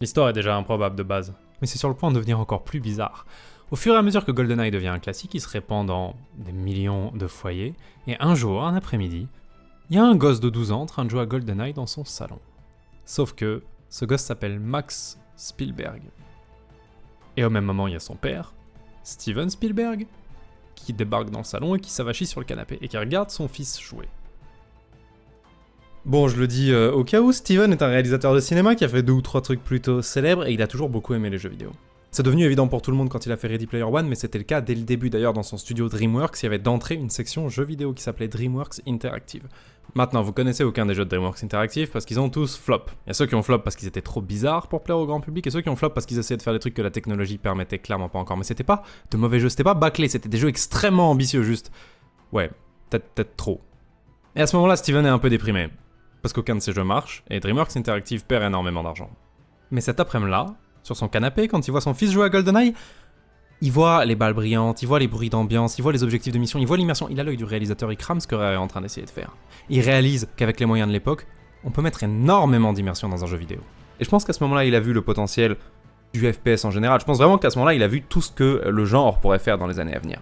L'histoire est déjà improbable de base, mais c'est sur le point de devenir encore plus bizarre. Au fur et à mesure que GoldenEye devient un classique, il se répand dans des millions de foyers, et un jour, un après-midi, il y a un gosse de 12 ans en train de jouer à GoldenEye dans son salon. Sauf que ce gosse s'appelle Max Spielberg. Et au même moment, il y a son père, Steven Spielberg, qui débarque dans le salon et qui s'avachit sur le canapé et qui regarde son fils jouer. Bon, je le dis au cas où, Steven est un réalisateur de cinéma qui a fait 2 ou 3 trucs plutôt célèbres et il a toujours beaucoup aimé les jeux vidéo. C'est devenu évident pour tout le monde quand il a fait Ready Player One, mais c'était le cas dès le début. D'ailleurs, dans son studio DreamWorks, il y avait d'entrée une section jeux vidéo qui s'appelait DreamWorks Interactive. Maintenant, vous connaissez aucun des jeux de DreamWorks Interactive parce qu'ils ont tous flop. Il y a ceux qui ont flop parce qu'ils étaient trop bizarres pour plaire au grand public et ceux qui ont flop parce qu'ils essayaient de faire des trucs que la technologie permettait clairement pas encore. Mais c'était pas de mauvais jeux, c'était pas bâclé, c'était des jeux extrêmement ambitieux, juste. Ouais, peut-être trop. Et à ce moment-là, Steven est un peu déprimé. Parce qu'aucun de ces jeux marche, et DreamWorks Interactive perd énormément d'argent. Mais cet après-midi-là, sur son canapé, quand il voit son fils jouer à GoldenEye, il voit les balles brillantes, il voit les bruits d'ambiance, il voit les objectifs de mission, il voit l'immersion, il a l'œil du réalisateur, il crame ce que Rare est en train d'essayer de faire. Il réalise qu'avec les moyens de l'époque, on peut mettre énormément d'immersion dans un jeu vidéo. Et je pense qu'à ce moment-là, il a vu le potentiel du FPS en général. Je pense vraiment qu'à ce moment-là, il a vu tout ce que le genre pourrait faire dans les années à venir.